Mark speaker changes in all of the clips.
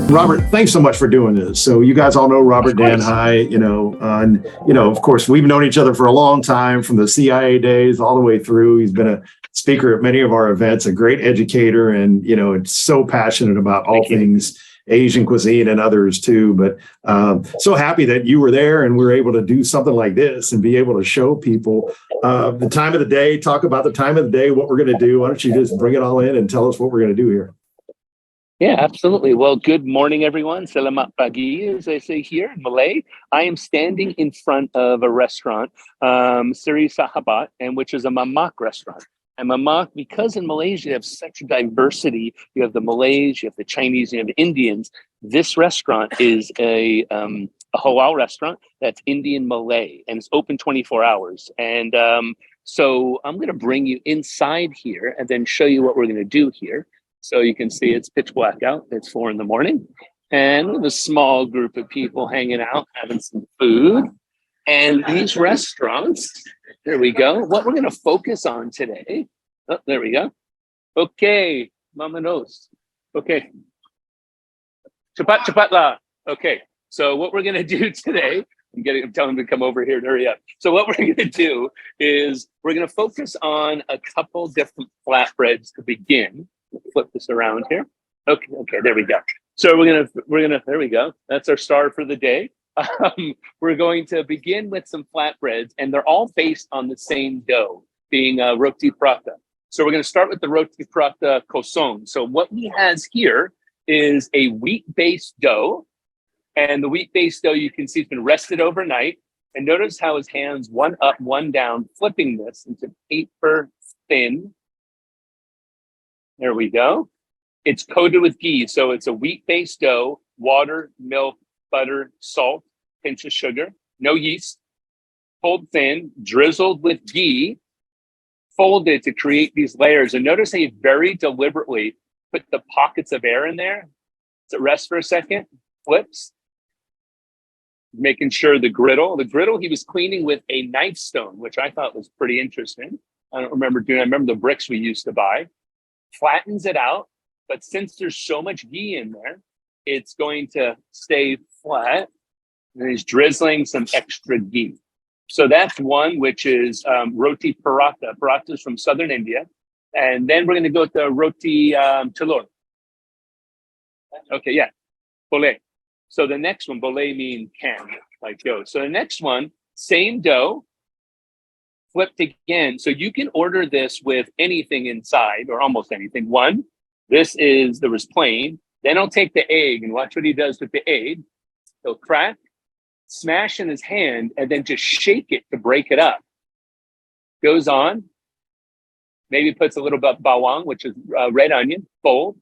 Speaker 1: Robert, thanks so much for doing this. So you guys all know Robert Danhi, and of course, we've known each other for a long time, from the CIA days all the way through. He's been a speaker at many of our events, a great educator, and so passionate about all things Asian cuisine and others too. But so happy that you were there and we're able to do something like this and be able to show people the time of the day, talk about the time of the day, what we're going to do. Why don't you just bring it all in and tell us what we're going to do here?
Speaker 2: Yeah, absolutely. Well, good morning, everyone. Selamat pagi, as they say here in Malay. I am standing in front of a restaurant, Seri Sahabat, and which is a Memak restaurant. And Memak, because in Malaysia you have such diversity, you have the Malays, you have the Chinese, you have the Indians. This restaurant is a halal restaurant that's Indian Malay, and it's open 24 hours. And so I'm going to bring you inside here and then show you what we're going to do here. So you can see it's pitch black out. It's 4 a.m. And we have a small group of people hanging out, having some food. And these restaurants, there we go. What we're going to focus on today. Oh, there we go. Okay, Mamanos. Okay. Cepat lah. Okay. So what we're going to do today, I'm telling them to come over here and hurry up. So what we're going to do is we're going to focus on a couple different flatbreads to begin. Flip this around here. Okay, there we go. So we're gonna there we go. That's our star for the day. We're going to begin with some flatbreads, and they're all based on the same dough, being Roti Paratha. So we're going to start with the Roti Paratha kosong. So what he has here is a wheat-based dough, and the wheat-based dough you can see has been rested overnight. And notice how his hands, one up, one down, flipping this into paper thin. There we go. It's coated with ghee. So it's a wheat-based dough, water, milk, butter, salt, pinch of sugar, no yeast, pulled thin, drizzled with ghee, folded to create these layers. And notice how he very deliberately put the pockets of air in there. So rest for a second, flips, making sure the griddle he was cleaning with a knife stone, which I thought was pretty interesting. I remember the bricks we used to buy. Flattens it out, but since there's so much ghee in there, it's going to stay flat. And he's drizzling some extra ghee. So that's one, which is Roti Paratha. Paratha is from southern India. And then we're going to go to Roti Telur. Okay, yeah, boleh. So the next one, boleh means can, like go. So the next one, same dough, flipped again. So you can order this with anything inside, or almost anything. One, there was plain. Then he'll take the egg, and watch what he does with the egg. He'll crack, smash in his hand, and then just shake it to break it up. Goes on, maybe puts a little bit of bawang, which is red onion, fold,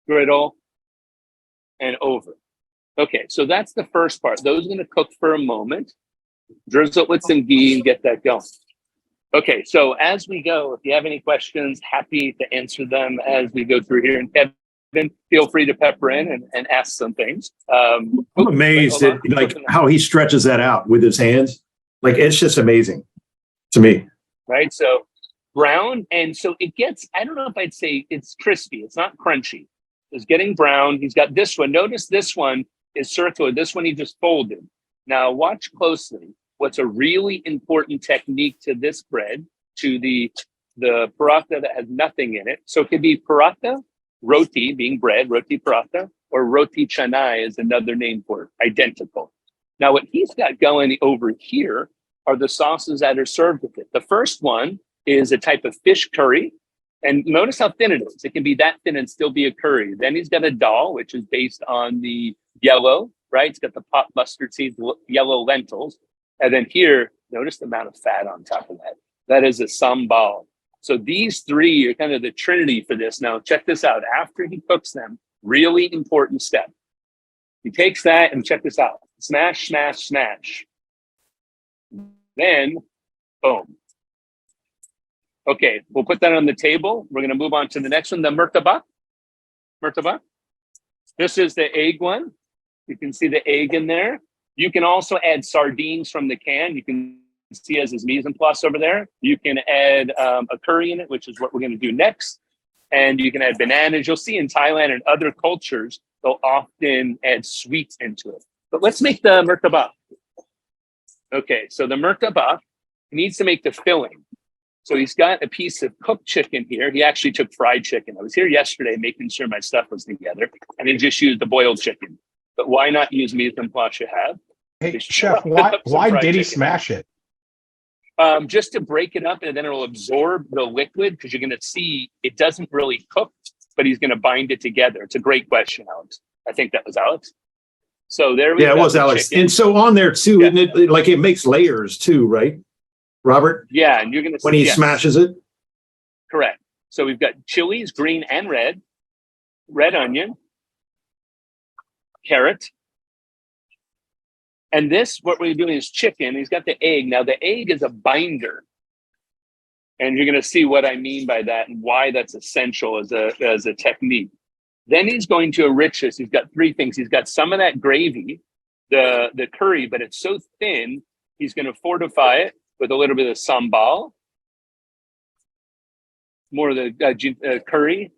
Speaker 2: griddle, and over. Okay, so that's the first part. Those are going to cook for a moment. Drizzle it with some ghee and get that going. Okay, so as we go, if you have any questions, happy to answer them as we go through here. And Kevin, feel free to pepper in and ask some things.
Speaker 1: I'm amazed at how he stretches that out with his hands. Like, it's just amazing to me.
Speaker 2: Right, so brown, and so it gets, I don't know if I'd say it's crispy. It's not crunchy. It's getting brown. He's got this one. Notice this one is circular. This one he just folded. Now watch closely. What's a really important technique to this bread, to the paratha that has nothing in it. So it could be paratha, roti being bread, roti paratha, or roti canai is another name for it, identical. Now what he's got going over here are the sauces that are served with it. The first one is a type of fish curry. And notice how thin it is. It can be that thin and still be a curry. Then he's got a dal, which is based on the yellow, right? It's got the pot mustard seeds, yellow lentils. And then here, notice the amount of fat on top of that. That is a sambal. So these three are kind of the trinity for this. Now, check this out. After he cooks them, really important step. He takes that and check this out. Smash, smash, smash. Then, boom. Okay, we'll put that on the table. We're going to move on to the next one, the murtabak. Murtabak. This is the egg one. You can see the egg in there. You can also add sardines from the can. You can see as his mise en place over there. You can add a curry in it, which is what we're going to do next. And you can add bananas. You'll see in Thailand and other cultures, they'll often add sweets into it. But let's make the mertabak. Okay, so the mertabak, he needs to make the filling. So he's got a piece of cooked chicken here. He actually took fried chicken. I was here yesterday making sure my stuff was together, and he just used the boiled chicken. But why not use mise en place you have?
Speaker 3: Hey, Chef, why did he smash it?
Speaker 2: Just to break it up, and then it'll absorb the liquid, because you're going to see it doesn't really cook, but he's going to bind it together. It's a great question, Alex. I think that was Alex. So there we go.
Speaker 1: Yeah, it was Alex.
Speaker 2: Chicken.
Speaker 1: And so on there too, isn't it? Like it makes layers too, right, Robert?
Speaker 2: Yeah, and you're going to
Speaker 1: When he smashes it.
Speaker 2: Correct. So we've got chilies, green and red onion, carrot. And this, what we're doing is chicken. He's got the egg. Now the egg is a binder. And you're going to see what I mean by that and why that's essential as a technique. Then he's going to enrich this. He's got three things. He's got some of that gravy, the curry, but it's so thin, he's going to fortify it with a little bit of sambal, more of the curry,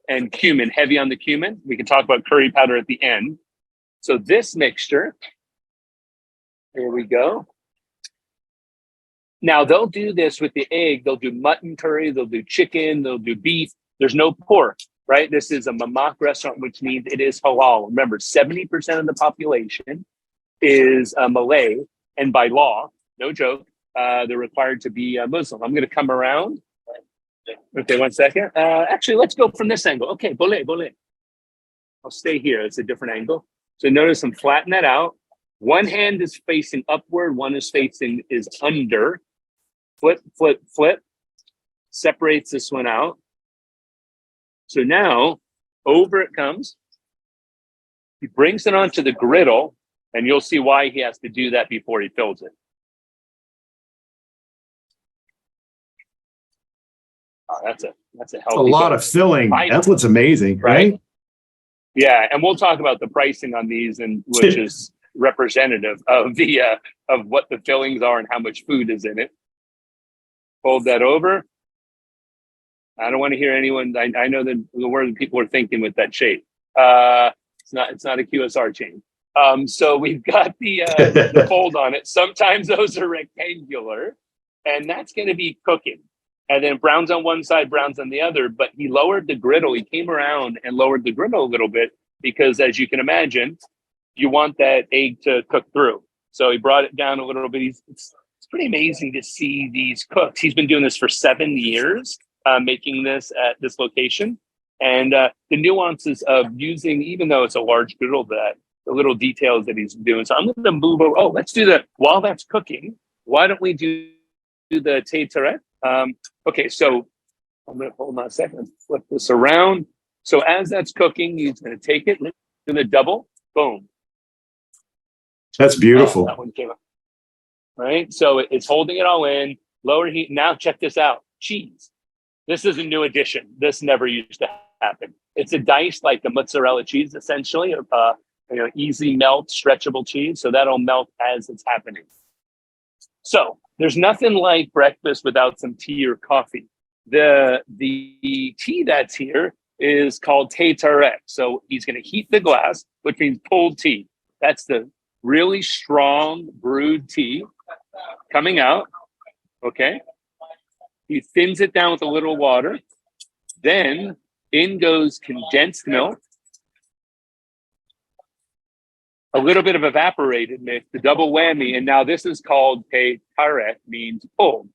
Speaker 2: and cumin, heavy on the cumin. We can talk about curry powder at the end. So this mixture, here we go. Now they'll do this with the egg. They'll do mutton curry, they'll do chicken, they'll do beef. There's no pork, right? This is a Memak restaurant, which means it is halal. Remember, 70% of the population is Malay, and by law, no joke, they're required to be Muslim. I'm going to come around. Okay, 1 second. Actually, let's go from this angle. Okay, bole. I'll stay here. It's a different angle. So notice I'm flatten that out. One hand is facing upward, one is under. Flip. Separates this one out. So now, over it comes. He brings it onto the griddle, and you'll see why he has to do that before he fills it. Oh, that's a healthy.
Speaker 1: A lot of filling. That's what's amazing, right?
Speaker 2: Yeah, and we'll talk about the pricing on these, and which is representative of the of what the fillings are and how much food is in it. Fold that over. I don't want to hear anyone. I know the word people are thinking with that shape. It's not a QSR chain. So we've got the fold on it. Sometimes those are rectangular, and that's going to be cooking. And then browns on one side, browns on the other. But he lowered the griddle. He came around and lowered the griddle a little bit because, as you can imagine, you want that egg to cook through. So he brought it down a little bit. It's pretty amazing to see these cooks. He's been doing this for 7 years, making this at this location. And the nuances of using, even though it's a large griddle, the little details that he's doing. So I'm going to move over. Oh, let's do that while that's cooking. Why don't we do the taitaret? Okay, so I'm going to hold on a second, flip this around. So as that's cooking, he's going to take it, do the double, boom.
Speaker 1: That's beautiful.
Speaker 2: That one came up. Right, so it's holding it all in, lower heat. Now check this out, cheese. This is a new addition. This never used to happen. It's a dice like the mozzarella cheese, essentially, easy melt, stretchable cheese. So that'll melt as it's happening. So there's nothing like breakfast without some tea or coffee. The tea that's here is called taitaret. So he's going to heat the glass, which means pulled tea. That's the really strong brewed tea coming out. Okay. He thins it down with a little water. Then in goes condensed milk, a little bit of evaporated milk, the double whammy. And now this is called taitaret, means pulled.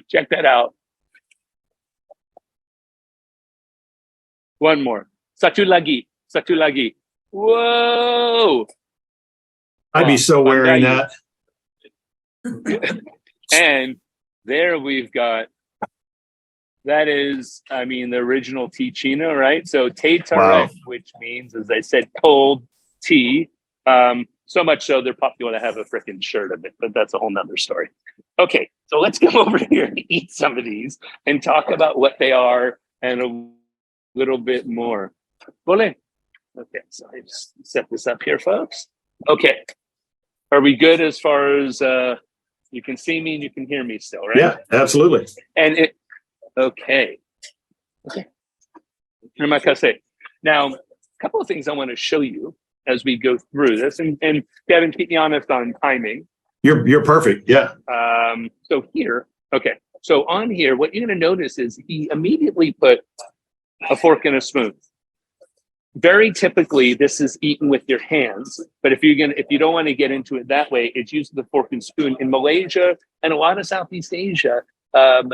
Speaker 2: Check that out. One more. Satu lagi. Whoa.
Speaker 1: I'd be so wearing that.
Speaker 2: And there we've got, that is, the original ticino, right? So taitaret, which means, as I said, cold tea. So much so they're probably going to have a freaking shirt of it, but that's a whole nother story. Okay, so let's come over here and eat some of these and talk about what they are and a little bit more. Bole. Okay, so I just set this up here, folks. Okay, are we good as far as you can see me and you can hear me still, right?
Speaker 1: Yeah, absolutely.
Speaker 2: And okay. Omakase. Now, a couple of things I want to show you as we go through this, and Kevin, keep me honest on timing.
Speaker 1: You're perfect. Yeah.
Speaker 2: So here, okay. So on here, what you're going to notice is he immediately put a fork and a spoon. Very typically, this is eaten with your hands. But if you don't want to get into it that way, it's using the fork and spoon. In Malaysia and a lot of Southeast Asia,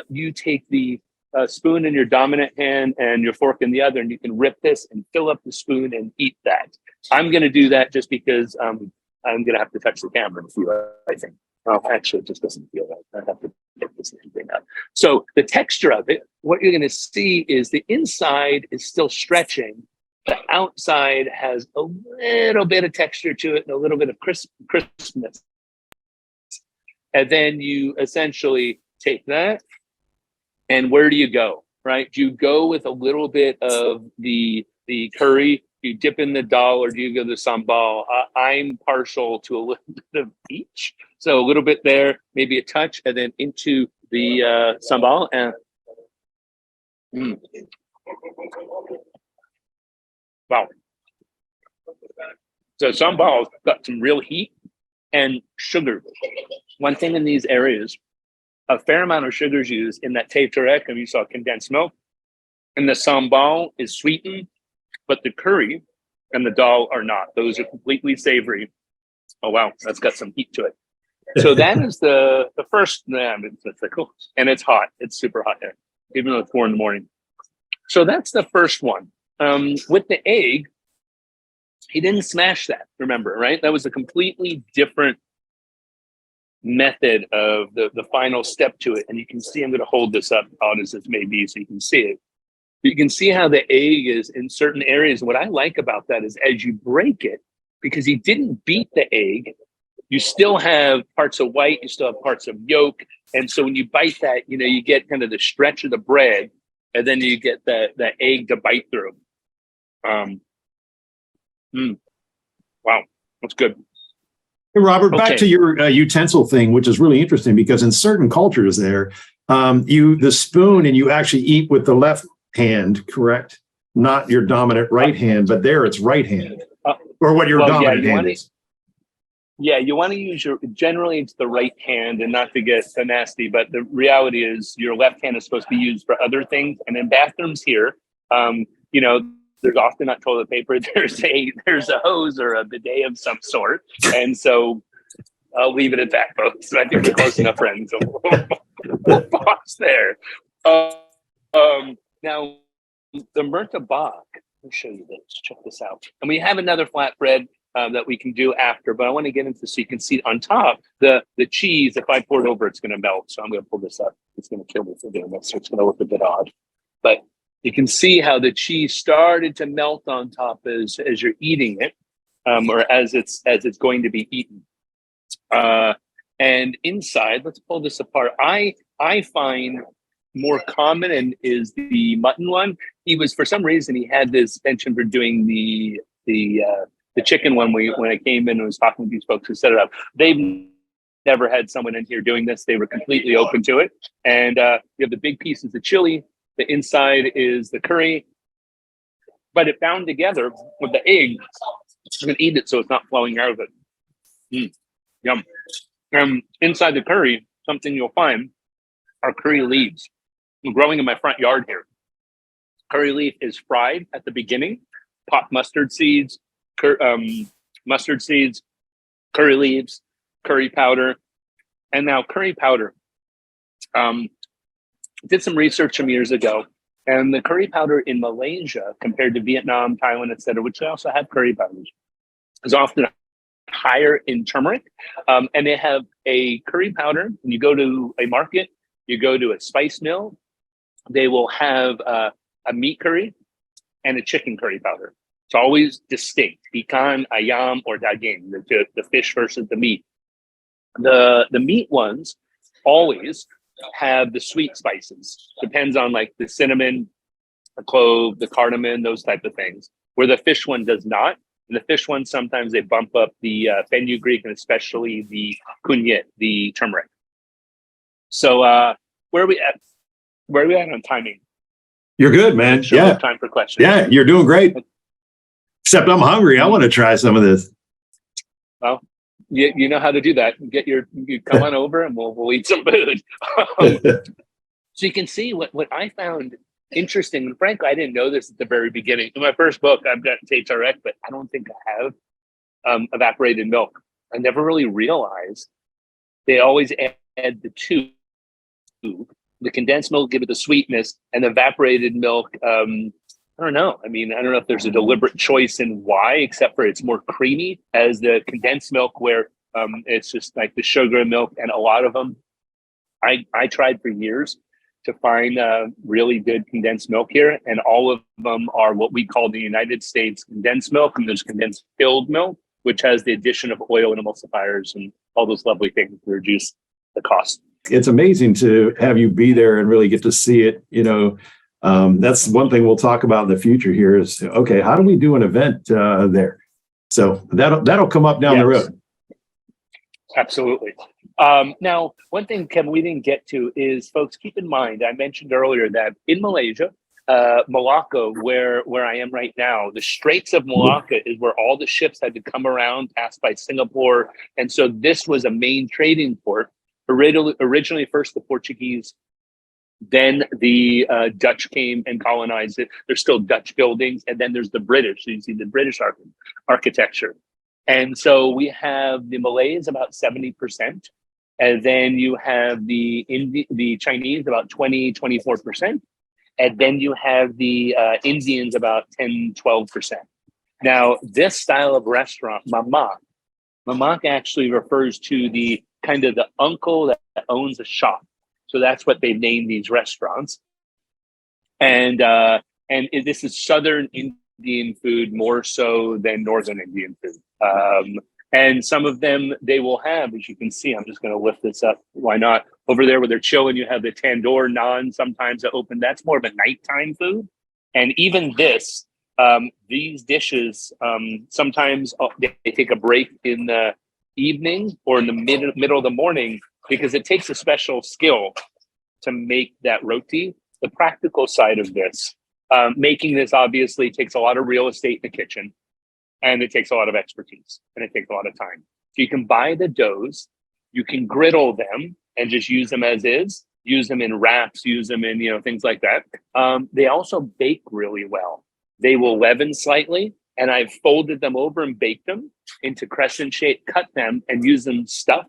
Speaker 2: you take the spoon in your dominant hand and your fork in the other, and you can rip this and fill up the spoon and eat that. I'm going to do that just because I'm going to have to touch the camera and feel it, I think. Oh, actually, it just doesn't feel right. I have to pick this thing up. So the texture of it, what you're going to see is the inside is still stretching. The outside has a little bit of texture to it and a little bit of crispness. And then you essentially take that, and where do you go, right? Do you go with a little bit of the curry? You dip in the dal, or do you go the sambal? I'm partial to a little bit of each. So a little bit there, maybe a touch, and then into the sambal. And wow. So sambal's got some real heat and sugar. One thing in these areas, a fair amount of sugar is used in that teh tarik, and you saw condensed milk. And the sambal is sweetened, but the curry and the dal are not. Those are completely savory. Oh, wow. That's got some heat to it. So that is the first, it's cool. And it's hot. It's super hot there, even though it's 4 a.m. So that's the first one. With the egg, he didn't smash that, remember, right? That was a completely different method of the final step to it. And you can see, I'm going to hold this up, odd as this may be, so you can see it. You can see how the egg is in certain areas. What I like about that is as you break it, because he didn't beat the egg, you still have parts of white, you still have parts of yolk. And so when you bite that, you get kind of the stretch of the bread, and then you get the egg to bite through. Wow, that's good.
Speaker 1: Hey, Robert, back to your utensil thing, which is really interesting because in certain cultures there, the spoon and you actually eat with the left hand, correct? Not your dominant right hand, but there it's right hand, or what your dominant hand is.
Speaker 2: Yeah, you want to use generally it's the right hand, and not to get so nasty, but the reality is your left hand is supposed to be used for other things. And in bathrooms here, there's often not toilet paper. There's a hose or a bidet of some sort. And so I'll leave it at that, folks. I think we're close enough friends. So we'll pause there. Now, the murtabak, let me show you this. Check this out. And we have another flatbread that we can do after, but I want to get into so you can see on top the cheese. If I pour it over, it's going to melt. So I'm going to pull this up. It's going to kill me for doing this. So it's going to look a bit odd. But you can see how the cheese started to melt on top as you're eating it, or as it's going to be eaten. And inside, let's pull this apart. I find more common and is the mutton one. For some reason he had this penchant for doing the chicken one. When I came in and was talking to these folks who set it up, they've never had someone in here doing this. They were completely open to it. And you have the big pieces of chili. The inside is the curry, but it bound together with the egg. I'm going to eat it so it's not flowing out of it. Yum. Inside the curry, something you'll find are curry leaves. I'm growing in my front yard here. Curry leaf is fried at the beginning. Popped mustard seeds, curry leaves, curry powder, and now curry powder. Did some research some years ago, and the curry powder in Malaysia compared to Vietnam, Thailand, etc., which they also have curry powders, is often higher in turmeric. And they have a curry powder. When you go to a market, you go to a spice mill, they will have a meat curry and a chicken curry powder. It's always distinct: ikan, ayam, or daging, the fish versus the meat. The meat ones always have the sweet spices. Depends on like the cinnamon, the clove, the cardamom, those type of things. Where the fish one does not. And the fish one, sometimes they bump up the fenugreek and especially the kunyit, the turmeric. So where are we at on timing?
Speaker 1: You're good, man.
Speaker 2: Sure, we
Speaker 1: Yeah.
Speaker 2: have time for questions.
Speaker 1: Yeah, you're doing great. Except I'm hungry. I want to try some of this.
Speaker 2: Well, you know how to do that. You come on over and we'll eat some food. So you can see what I found interesting, and frankly, I didn't know this at the very beginning. In my first book, I've got TasteRx, but I don't think I have evaporated milk. I never really realized they always add the two. The condensed milk give it the sweetness, and the evaporated milk, I don't know. I mean, I don't know if there's a deliberate choice in why, except for it's more creamy as the condensed milk, where it's just like the sugar and milk. And a lot of them, I tried for years to find really good condensed milk here, and all of them are what we call the United States condensed milk, and there's condensed filled milk, which has the addition of oil and emulsifiers and all those lovely things to reduce the cost.
Speaker 1: It's amazing to have you be there and really get to see it. That's one thing we'll talk about in the future here is, okay, how do we do an event there? So that'll come up down the road.
Speaker 2: Absolutely. Now, one thing, Kevin, we didn't get to is, folks, keep in mind, I mentioned earlier that in Malaysia, Malacca, where I am right now, the Straits of Malacca is where all the ships had to come around, pass by Singapore. And so this was a main trading port. Originally, first the Portuguese, then the Dutch came and colonized it. There's still Dutch buildings, and then there's the British. So you see the British architecture. And so we have the Malays about 70%, and then you have the Chinese about 24%, and then you have the Indians about 12%. Now, this style of restaurant, Memak actually refers to the kind of the uncle that owns a shop. So that's what they named these restaurants. And this is Southern Indian food more so than Northern Indian food. And some of them they will have, as you can see, I'm just going to lift this up. Why not? Over there where they're chilling, you have the tandoor naan sometimes that open. That's more of a nighttime food. And even these dishes, sometimes they take a break in the evening or in the middle of the morning, because it takes a special skill to make that roti. The practical side of this, making this obviously takes a lot of real estate in the kitchen, and it takes a lot of expertise, and it takes a lot of time. So you can buy the doughs, you can griddle them and just use them as is, use them in wraps, use them in, things like that. They also bake really well. They will leaven slightly, and I've folded them over and baked them into crescent shape, cut them and use them stuffed.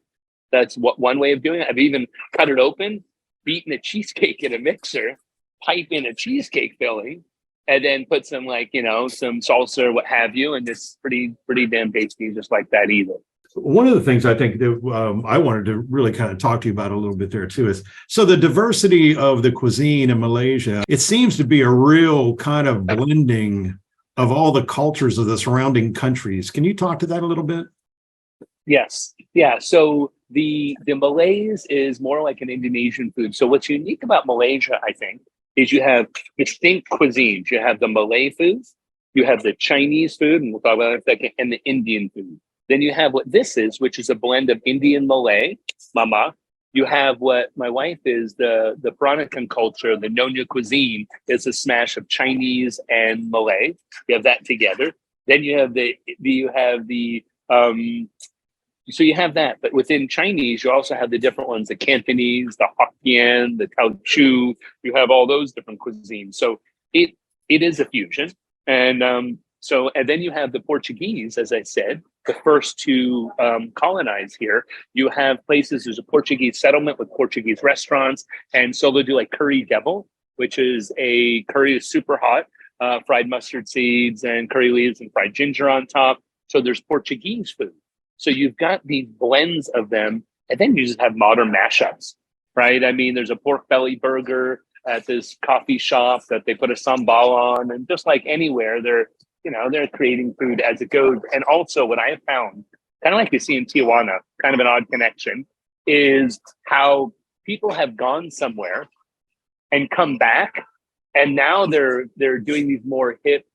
Speaker 2: That's one way of doing it. I've even cut it open, beaten a cheesecake in a mixer, pipe in a cheesecake filling, and then put some some salsa or what have you, and it's pretty damn tasty just like that either.
Speaker 1: One of the things I think that I wanted to really kind of talk to you about a little bit there too is, so the diversity of the cuisine in Malaysia, it seems to be a real kind of blending of all the cultures of the surrounding countries. Can you talk to that a little bit?
Speaker 2: Yes. Yeah. So the Malays is more like an Indonesian food. So what's unique about Malaysia, I think, is you have distinct cuisines. You have the Malay foods, you have the Chinese food, and we'll talk about that in a second, and the Indian food. Then you have what this is, which is a blend of Indian Malay, Mama. You have what my wife is, the Peranakan culture, the Nyonya cuisine is a smash of Chinese and Malay. You have that together. Then you have so you have that, but within Chinese, you also have the different ones, the Cantonese, the Hokkien, the Teochew. You have all those different cuisines. So it is a fusion. And then you have the Portuguese, as I said, the first to colonize here. You have places, there's a Portuguese settlement with Portuguese restaurants. And so they'll do like curry devil, which is a curry is super hot, fried mustard seeds and curry leaves and fried ginger on top. So there's Portuguese food. So you've got these blends of them, and then you just have modern mashups, right? I mean, there's a pork belly burger at this coffee shop that they put a sambal on, and just like anywhere, they're creating food as it goes. And also what I have found, kind of like you see in Tijuana, kind of an odd connection, is how people have gone somewhere and come back, and now they're doing these more hip,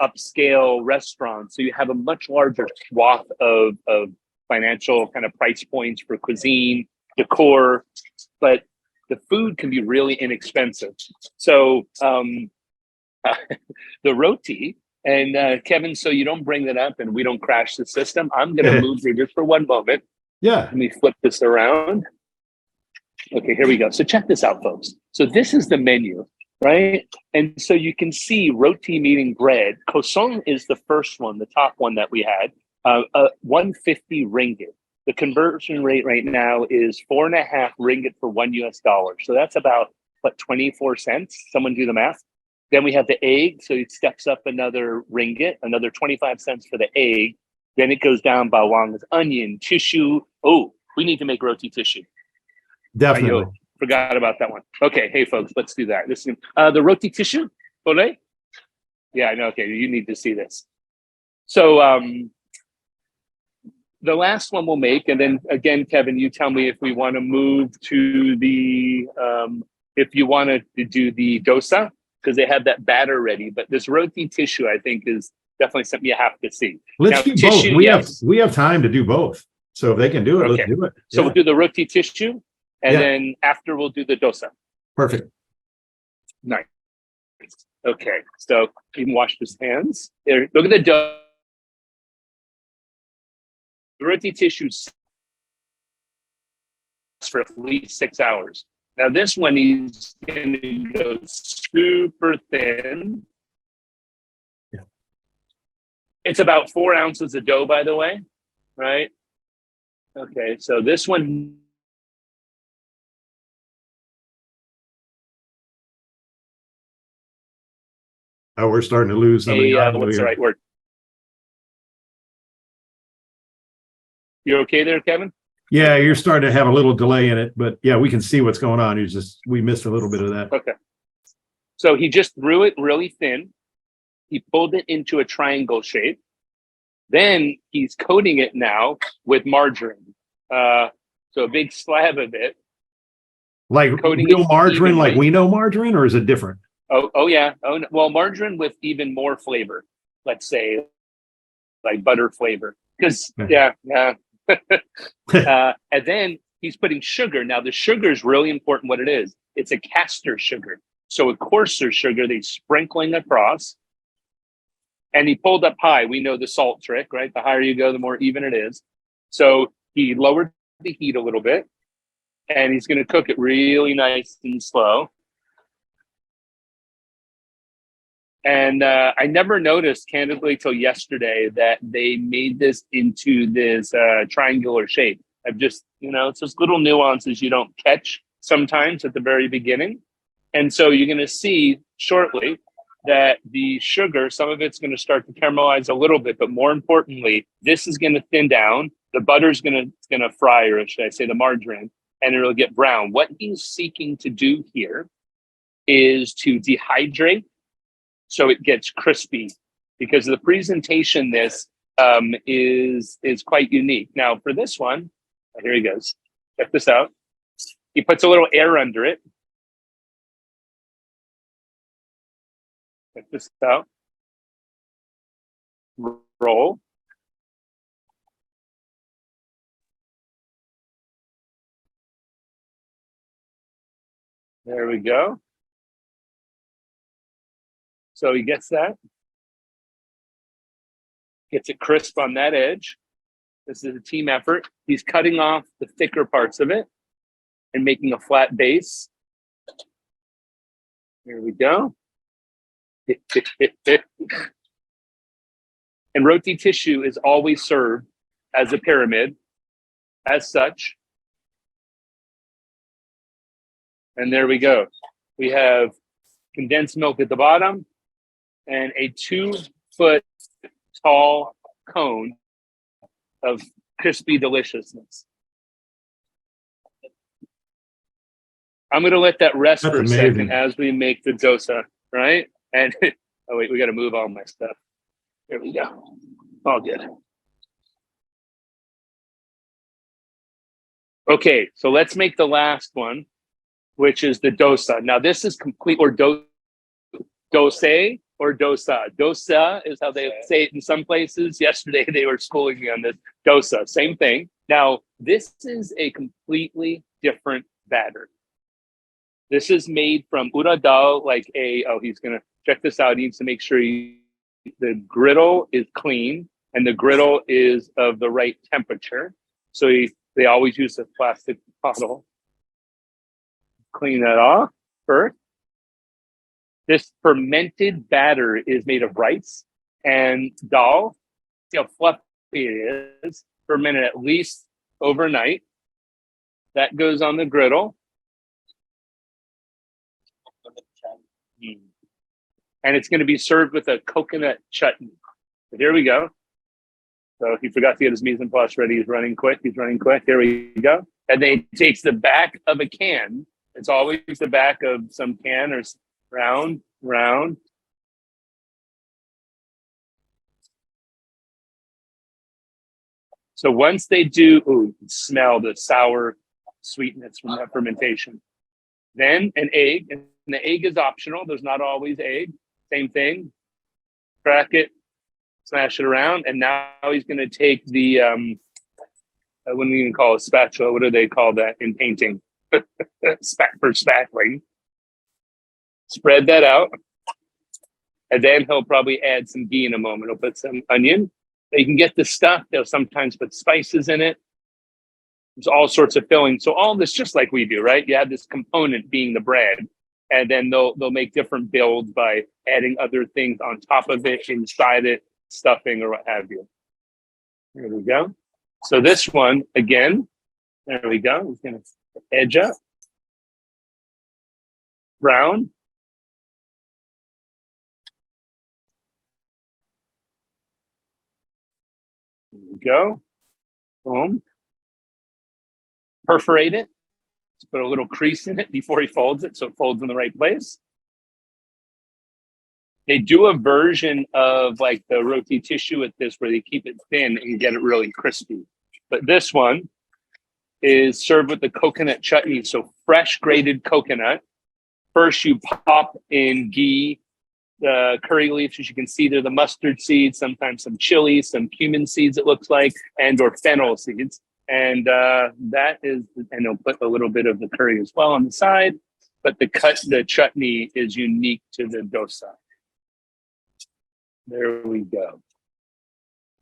Speaker 2: upscale restaurants. So you have a much larger swath of financial kind of price points for cuisine, decor, but the food can be really inexpensive. So the roti. And Kevin, so you don't bring that up and we don't crash the system, I'm going to move here just for one moment.
Speaker 1: Yeah.
Speaker 2: Let me flip this around. Okay, here we go. So check this out, folks. So this is the menu, right? And so you can see roti meaning bread. Kosong is the first one, the top one that we had, 150 ringgit. The conversion rate right now is 4.5 ringgit for $1. So that's about, what, 24 cents? Someone do the math. Then we have the egg. So it steps up another ringgit, another 25 cents for the egg. Then it goes down bawang with onion, tissue. Oh, we need to make roti tissue.
Speaker 1: Definitely.
Speaker 2: Forgot about that one. Okay, hey folks, let's do that. This is the roti tissue. Ole? Yeah, I know. Okay, you need to see this. So the last one we'll make, and then again, Kevin, you tell me if we want to move to the if you want to do the dosa, because they have that batter ready. But this roti tissue, I think, is definitely something you have to see.
Speaker 1: Let's
Speaker 2: now,
Speaker 1: do
Speaker 2: tissue,
Speaker 1: both. We have time to do both. So if they can do it,
Speaker 2: okay.
Speaker 1: Let's do it.
Speaker 2: So we'll do the roti tissue, and then after we'll do the dosa.
Speaker 1: Perfect.
Speaker 2: Nice. Okay, so you can wash his hands. There, look at the dough. The roti tissue for at least 6 hours. Now this one he's going to go super thin.
Speaker 1: Yeah.
Speaker 2: It's about 4 ounces of dough, by the way, right? Okay, so this one.
Speaker 1: Oh, we're starting to lose some of the audio
Speaker 2: what's the
Speaker 1: here.
Speaker 2: right word? You're okay there, Kevin?
Speaker 1: Yeah, you're starting to have a little delay in it, but yeah, we can see what's going on. We missed a little bit of that.
Speaker 2: Okay. So he just threw it really thin. He pulled it into a triangle shape. Then he's coating it now with margarine. So a big slab of it.
Speaker 1: Like
Speaker 2: Coating
Speaker 1: real
Speaker 2: it
Speaker 1: margarine,
Speaker 2: evenly.
Speaker 1: like we know margarine, or is it different?
Speaker 2: Oh yeah. Oh no. Well, margarine with even more flavor. Let's say like butter flavor. Because yeah. And then he's putting sugar. Now the sugar is really important. What it is, it's a castor sugar. So a coarser sugar, they sprinkling across. And he pulled up high. We know the salt trick, right? The higher you go, the more even it is. So he lowered the heat a little bit, and he's going to cook it really nice and slow. And I never noticed, candidly, till yesterday that they made this into this triangular shape. I've just, it's just little nuances you don't catch sometimes at the very beginning. And so you're going to see shortly that the sugar, some of it's going to start to caramelize a little bit, but more importantly, this is going to thin down. The butter's going to fry, or should I say the margarine, and it'll get brown. What he's seeking to do here is to dehydrate so it gets crispy, because the presentation this is quite unique. Now for this one, here he goes. Check this out. He puts a little air under it. Check this out. Roll. There we go. So he gets that. Gets it crisp on that edge. This is a team effort. He's cutting off the thicker parts of it and making a flat base. There we go. And roti tissue is always served as a pyramid, as such. And there we go. We have condensed milk at the bottom and a 2-foot tall cone of crispy deliciousness. I'm going to let that rest for a second as we make the dosa, right? And oh wait, we got to move all my stuff. There we go. All good. Okay, so let's make the last one, which is the dosa. Now this is complete, or dose or dosa. Dosa is how they say it in some places. Yesterday they were schooling me on this. Dosa, same thing. Now this is a completely different batter. This is made from urad dal, he's going to check this out. He needs to make sure the griddle is clean and the griddle is of the right temperature. So they always use a plastic bottle. Clean that off first. This fermented batter is made of rice and dal. See how fluffy it is. Fermented at least overnight. That goes on the griddle. And it's going to be served with a coconut chutney. So here we go. So he forgot to get his mise en place ready. He's running quick. Here we go. And then he takes the back of a can. It's always the back of some can or round. So once they do, you can smell the sour sweetness from that fermentation. Then an egg, and the egg is optional. There's not always egg. Same thing. Crack it, smash it around, and now he's going to take the I wouldn't even call it a spatula. What do they call that in painting? For spackling. Spread that out, and then he'll probably add some ghee in a moment. He'll put some onion. You can get this stuff. They'll sometimes put spices in it. There's all sorts of fillings. So all this, just like we do, right? You have this component being the bread, and then they'll make different builds by adding other things on top of it, inside it, stuffing or what have you. There we go. So this one, again, there we go. He's going to edge up. Brown. There we go. Boom. Perforate it. Let's put a little crease in it before he folds it so it folds in the right place. They do a version of like the roti tissue with this where they keep it thin and get it really crispy. But this one is served with the coconut chutney. So fresh grated coconut. First you pop in ghee, the curry leaves, as you can see, they're the mustard seeds, sometimes some chili, some cumin seeds it looks like, and or fennel seeds. And that is, and they'll put a little bit of the curry as well on the side, but the chutney is unique to the dosa. There we go.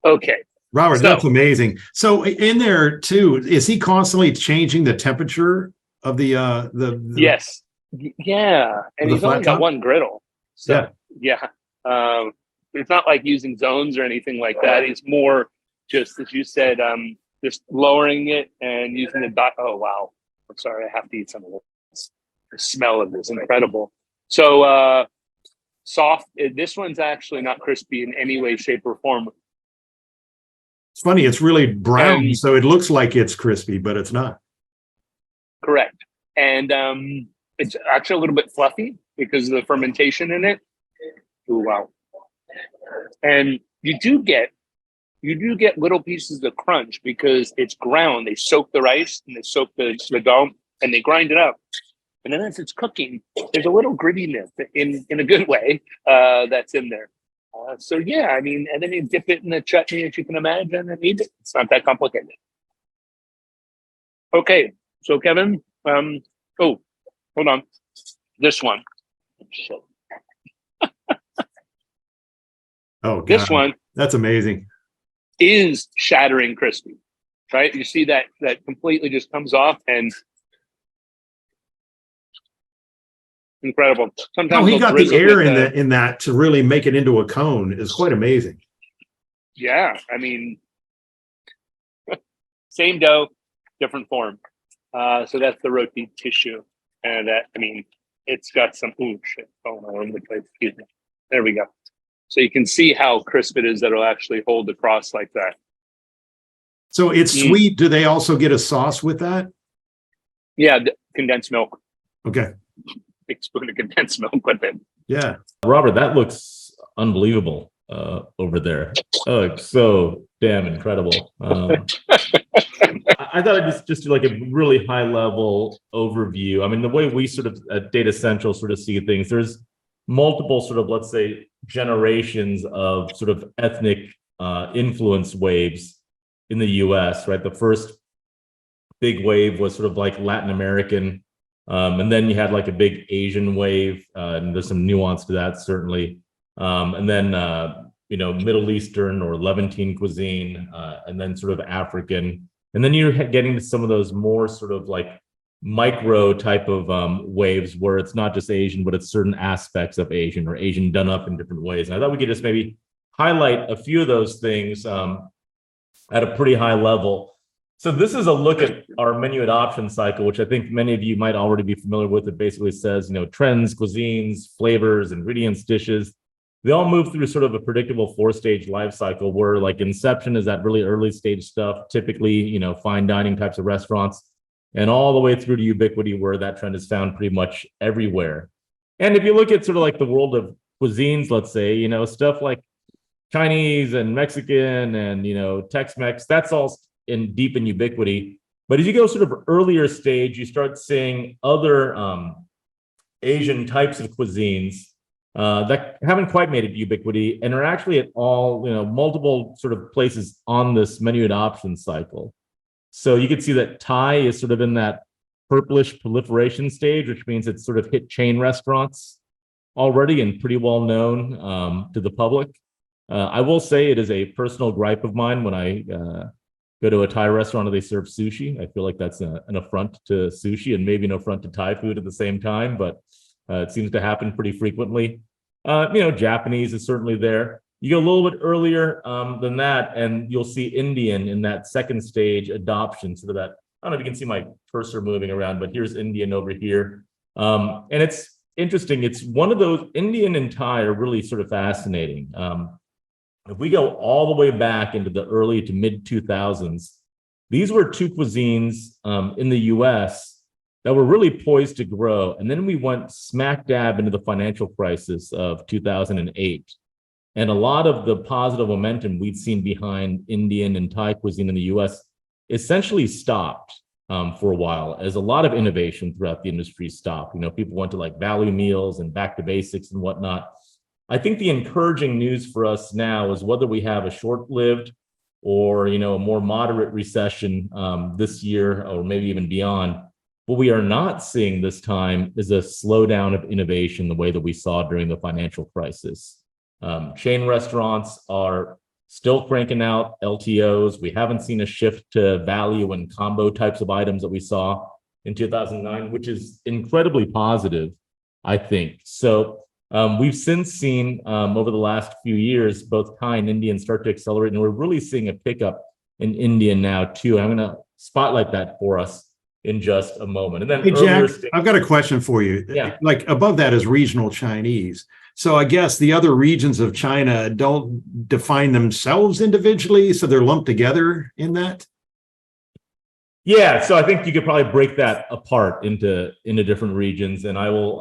Speaker 2: Okay.
Speaker 1: Robert, that's amazing. So in there too, is he constantly changing the temperature of the
Speaker 2: Yes. Yeah. And he's only got one griddle. So yeah. It's not like using zones or anything like that. It's more just, as you said, just lowering it and using the dot. Oh, wow. I'm sorry. I have to eat some of this. The smell of this is incredible. So soft. This one's actually not crispy in any way, shape, or form.
Speaker 1: It's funny. It's really brown, so it looks like it's crispy, but it's not.
Speaker 2: Correct. And it's actually a little bit fluffy because of the fermentation in it. Oh, wow. And you do get little pieces of crunch because it's ground. They soak the rice and they soak the dough and they grind it up. And then as it's cooking, there's a little grittiness in a good way that's in there. So yeah, I mean, and then you dip it in the chutney, as you can imagine, and eat it. It's not that complicated. Okay, so Kevin, hold on. This one.
Speaker 1: Oh, God.
Speaker 2: This one.
Speaker 1: That's amazing.
Speaker 2: Is shattering crispy, right? You see that completely just comes off and incredible. Sometimes
Speaker 1: he got the air in that to really make it into a cone is quite amazing.
Speaker 2: Yeah, I mean, same dough, different form. So that's the roti tissue, and that, I mean, it's got some shit going all over the place. Excuse me. There we go. So you can see how crisp it is that it'll actually hold across like that.
Speaker 1: So it's sweet. Do they also get a sauce with that?
Speaker 2: Yeah, condensed milk.
Speaker 1: Okay.
Speaker 2: Big spoon of condensed milk with it.
Speaker 1: Yeah.
Speaker 4: Robert, that looks unbelievable over there. Oh, so damn incredible. I thought I'd just do like a really high level overview. I mean, the way we sort of at Data Central sort of see things, there's multiple sort of, let's say, generations of sort of ethnic influence waves in the US, right? The first big wave was sort of like Latin American And then you had like a big Asian wave, and there's some nuance to that, certainly. And then, Middle Eastern or Levantine cuisine, and then sort of African. And then you're getting to some of those more sort of like micro type of waves where it's not just Asian, but it's certain aspects of Asian or Asian done up in different ways. And I thought we could just maybe highlight a few of those things at a pretty high level. So this is a look at our menu adoption cycle, which I think many of you might already be familiar with. It basically says, trends, cuisines, flavors, ingredients, dishes. They all move through sort of a predictable 4-stage life cycle where like inception is that really early stage stuff, typically, fine dining types of restaurants, and all the way through to ubiquity where that trend is found pretty much everywhere. And if you look at sort of like the world of cuisines, let's say, stuff like Chinese and Mexican and, Tex-Mex, that's all deep in ubiquity. But as you go sort of earlier stage, you start seeing other Asian types of cuisines that haven't quite made it ubiquity and are actually at all, multiple sort of places on this menu adoption cycle. So you can see that Thai is sort of in that purplish proliferation stage, which means it's sort of hit chain restaurants already and pretty well known to the public. I will say it is a personal gripe of mine when I go to a Thai restaurant and they serve sushi. I feel like that's an affront to sushi and maybe an affront to Thai food at the same time, but it seems to happen pretty frequently. Japanese is certainly there. You go a little bit earlier than that, and you'll see Indian in that second stage adoption. Sort of that, I don't know if you can see my cursor moving around, but here's Indian over here. And it's interesting. It's one of those, Indian and Thai are really sort of fascinating. If we go all the way back into the early to mid 2000s, these were two cuisines in the US that were really poised to grow. And then we went smack dab into the financial crisis of 2008. And a lot of the positive momentum we'd seen behind Indian and Thai cuisine in the US essentially stopped for a while, as a lot of innovation throughout the industry stopped. People went to like value meals and back to basics and whatnot. I think the encouraging news for us now is whether we have a short-lived or, a more moderate recession this year or maybe even beyond. What we are not seeing this time is a slowdown of innovation the way that we saw during the financial crisis. Chain restaurants are still cranking out LTOs. We haven't seen a shift to value and combo types of items that we saw in 2009, which is incredibly positive, I think. So we've since seen over the last few years, both Thai and Indian start to accelerate, and we're really seeing a pickup in Indian now too. I'm going to spotlight that for us in just a moment. And then,
Speaker 1: hey, Jack, I've got a question for you.
Speaker 4: Yeah.
Speaker 1: Like above that is regional Chinese. So I guess the other regions of China don't define themselves individually, so they're lumped together in that?
Speaker 4: Yeah, so I think you could probably break that apart into different regions, and I will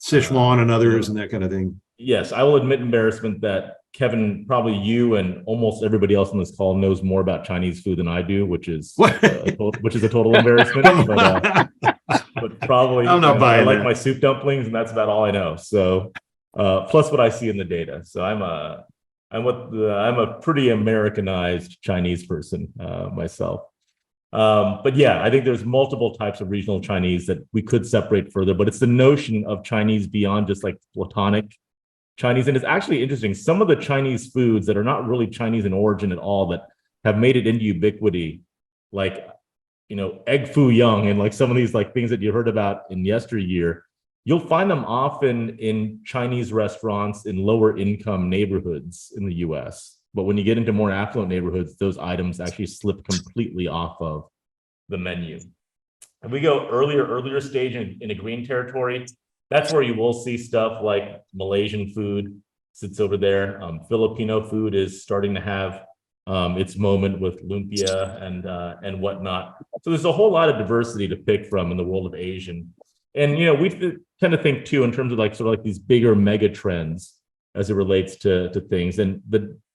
Speaker 1: Sichuan and others and that kind of thing.
Speaker 4: Yes, I will admit embarrassment that Kevin, probably you and almost everybody else on this call knows more about Chinese food than I do, which is a total embarrassment. But probably
Speaker 1: I'm not buying
Speaker 4: I like
Speaker 1: that.
Speaker 4: my soup dumplings, and that's about all I know. So plus what I see in the data. So I'm a pretty Americanized Chinese person myself. But yeah, I think there's multiple types of regional Chinese that we could separate further, but it's the notion of Chinese beyond just like platonic Chinese. And it's actually interesting. Some of the Chinese foods that are not really Chinese in origin at all that have made it into ubiquity, like, egg foo young and like some of these like things that you heard about in yesteryear, you'll find them often in Chinese restaurants in lower income neighborhoods in the US. But when you get into more affluent neighborhoods, those items actually slip completely off of the menu. If we go earlier stage in a green territory, that's where you will see stuff like Malaysian food sits over there. Filipino food is starting to have its moment with lumpia and whatnot. So there's a whole lot of diversity to pick from in the world of Asian. And we tend to think too in terms of like sort of like these bigger mega trends as it relates to things. And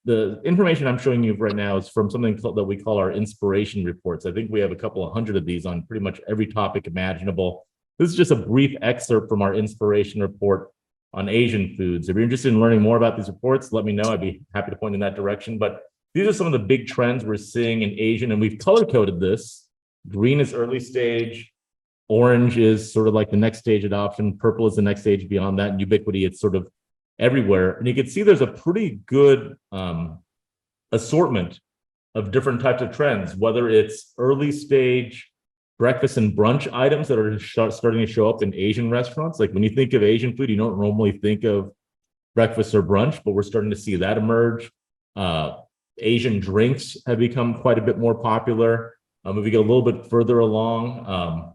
Speaker 4: the information I'm showing you right now is from something that we call our inspiration reports. I think we have a couple of hundred of these on pretty much every topic imaginable. This is just a brief excerpt from our inspiration report on Asian foods. If you're interested in learning more about these reports, let me know. I'd be happy to point in that direction. But these are some of the big trends we're seeing in Asian, and we've color-coded this. Green is early stage, Orange is sort of like the next stage adoption. Purple is the next stage beyond that. And ubiquity, it's sort of everywhere. And you can see there's a pretty good assortment of different types of trends, whether it's early stage breakfast and brunch items that are starting to show up in Asian restaurants. Like when you think of Asian food, you don't normally think of breakfast or brunch, but we're starting to see that emerge. Asian drinks have become quite a bit more popular. If we get a little bit further along,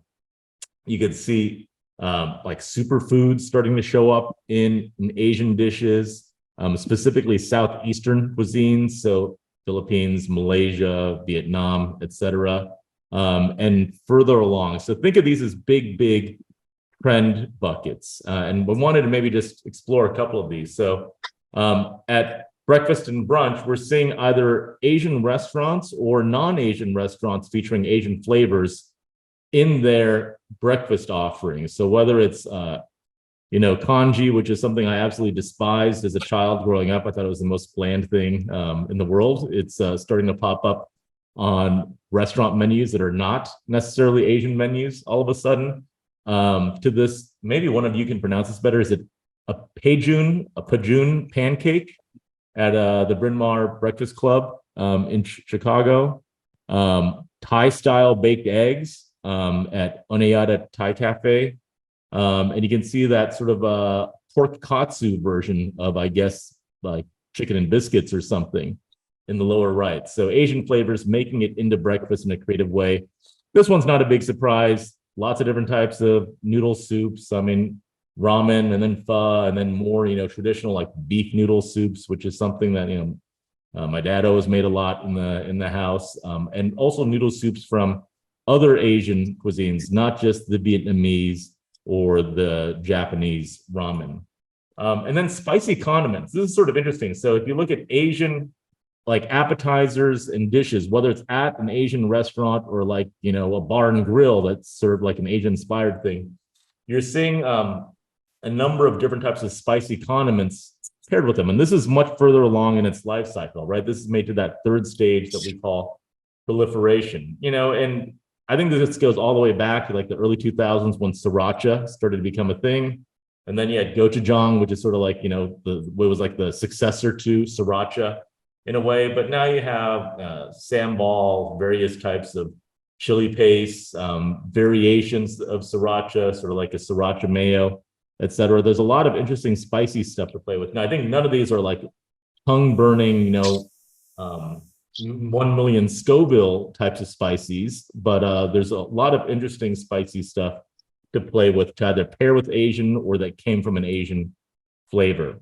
Speaker 4: you could see like superfoods starting to show up in Asian dishes, specifically Southeastern cuisines, so Philippines, Malaysia, Vietnam, etc. And further along. So think of these as big trend buckets. And we wanted to maybe just explore a couple of these. So at breakfast and brunch, we're seeing either Asian restaurants or non-Asian restaurants featuring Asian flavors in their breakfast offerings. So whether it's, congee, which is something I absolutely despised as a child growing up. I thought it was the most bland thing in the world. It's starting to pop up on restaurant menus that are not necessarily Asian menus all of a sudden. To this, maybe one of you can pronounce this better. Is it a pajun pancake at the Bryn Mawr Breakfast Club in Chicago? Thai style baked eggs at Onayada Thai Cafe. And you can see that sort of pork katsu version of, I guess, like chicken and biscuits or something in the lower right. So Asian flavors making it into breakfast in a creative way. This one's not a big surprise. Lots of different types of noodle soups. I mean, ramen and then pho and then more, traditional like beef noodle soups, which is something that, my dad always made a lot in the house. And also noodle soups from other Asian cuisines, not just the Vietnamese or the Japanese ramen. And then spicy condiments. This is sort of interesting. So if you look at Asian like appetizers and dishes, whether it's at an Asian restaurant or like, a bar and grill that's served like an Asian inspired thing, you're seeing a number of different types of spicy condiments paired with them. And this is much further along in its life cycle, right? This is made to that third stage that we call proliferation, and I think this goes all the way back to like the early 2000s when sriracha started to become a thing. And then you had gochujang, which is sort of like, what was like the successor to sriracha in a way. But now you have sambal, various types of chili paste, variations of sriracha, sort of like a sriracha mayo, etc. There's a lot of interesting spicy stuff to play with. Now, I think none of these are like tongue burning, 1 million Scoville types of spices, but there's a lot of interesting spicy stuff to play with to either pair with Asian or that came from an Asian flavor.